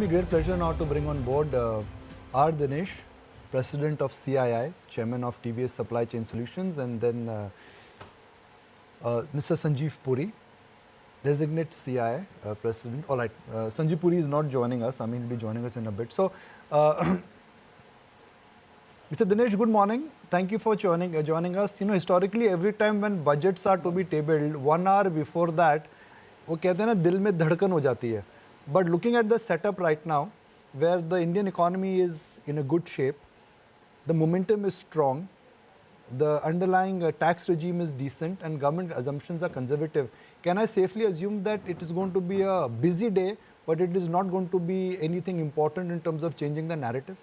me great pleasure now to bring on board R. Dinesh, President of CII, Chairman of TVS Supply Chain Solutions, and then Mr. Sanjeev Puri, Designate CII President. All right, Sanjeev Puri is not joining us. I mean, he'll be joining us in a bit. So, Mr. Dinesh, good morning. Thank you for joining us. You know, historically, every time when budgets are to be tabled, 1 hour before that, वो कहते हैं ना दिल में धड़कन हो जाती है. But looking at the setup right now, where the Indian economy is in a good shape, the momentum is strong, the underlying tax regime is decent, and government assumptions are conservative. Can I safely assume that it is going to be a busy day, but it is not going to be anything important in terms of changing the narrative?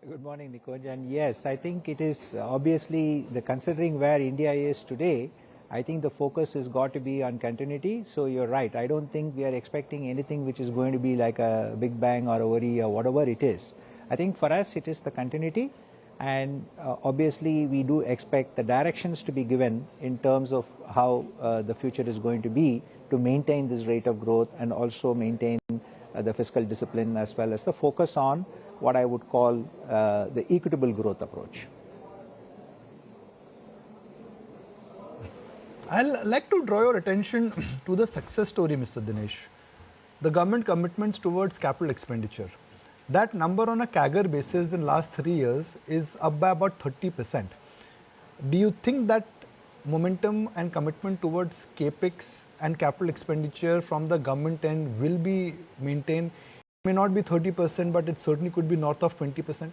Good morning, Nikunj. And yes, I think it is obviously considering where India is today, I think the focus has got to be on continuity. So you're right. I don't think we are expecting anything which is going to be like a big bang or a worry or whatever it is. I think for us, it is the continuity. And obviously, we do expect the directions to be given in terms of how the future is going to be to maintain this rate of growth and also maintain the fiscal discipline as well as the focus on what I would call the equitable growth approach. I'd like to draw your attention to the success story, Mr. Dinesh. The government commitments towards capital expenditure. That number on a CAGR basis in the last 3 years is up by about 30%. Do you think that momentum and commitment towards capex and capital expenditure from the government end will be maintained? It may not be 30%, but it certainly could be north of 20%.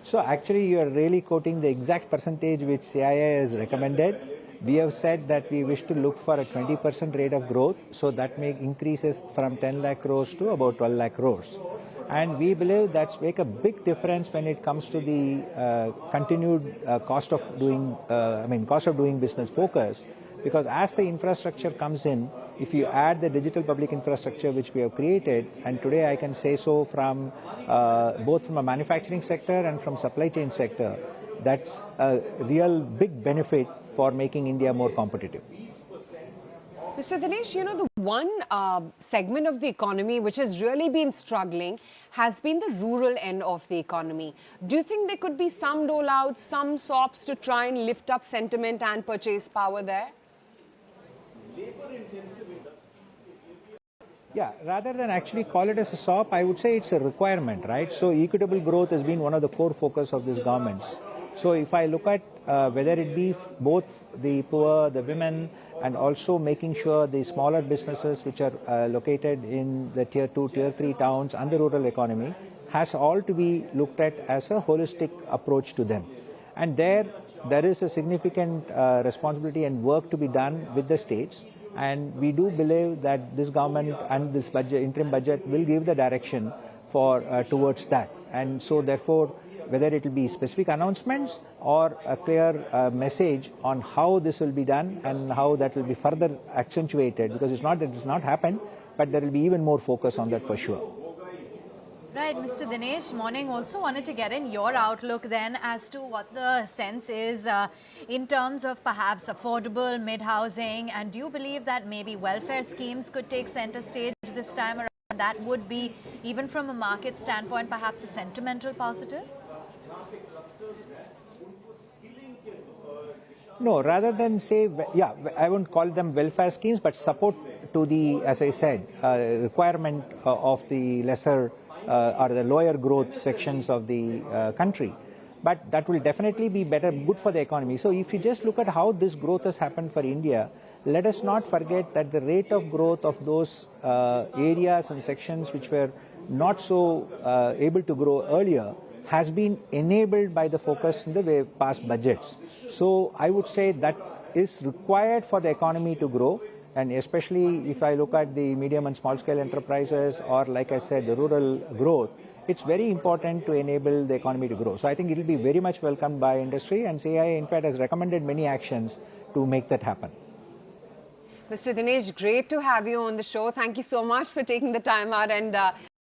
So actually, you are really quoting the exact percentage which CII has recommended. We have said that we wish to look for a 20% rate of growth, so that may increases from 10 lakh crores to about 12 lakh crores. And we believe that's make a big difference when it comes to the continued cost of doing business focus. Because as the infrastructure comes in, if you add the digital public infrastructure which we have created, and today I can say so from both from a manufacturing sector and from supply chain sector, that's a real big benefit for making India more competitive. Mr. Dinesh, you know, the one segment of the economy which has really been struggling has been the rural end of the economy. Do you think there could be some dole-outs, some SOPs to try and lift up sentiment and purchase power there? Yeah, rather than actually call it as a SOP, I would say it's a requirement, right? So equitable growth has been one of the core focus of this government. So if I look at whether it be both the poor, the women, and also making sure the smaller businesses which are located in the tier 2, tier 3 towns and the rural economy has all to be looked at as a holistic approach to them. And there is a significant responsibility and work to be done with the states. And we do believe that this government and this budget, interim budget, will give the direction for towards that. And so therefore, whether it will be specific announcements or a clear message on how this will be done and how that will be further accentuated, because it's not that it's not happened, but there will be even more focus on that for sure. Right, Mr. Dinesh, morning. Also wanted to get in your outlook then as to what the sense is in terms of perhaps affordable mid-housing, and do you believe that maybe welfare schemes could take center stage this time around? That would be, even from a market standpoint, perhaps a sentimental positive? No, rather than say, yeah, I won't call them welfare schemes, but support to the, as I said, requirement of the lesser or the lower growth sections of the country. But that will definitely be good for the economy. So if you just look at how this growth has happened for India, let us not forget that the rate of growth of those areas and sections which were not so able to grow earlier has been enabled by the focus in the past budgets. So I would say that is required for the economy to grow. And especially if I look at the medium and small scale enterprises, or like I said, the rural growth, it's very important to enable the economy to grow. So I think it will be very much welcomed by industry, and CII in fact has recommended many actions to make that happen. Mr. Dinesh, great to have you on the show. Thank you so much for taking the time out and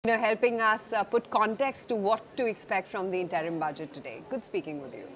helping us put context to what to expect from the interim budget today. Good speaking with you.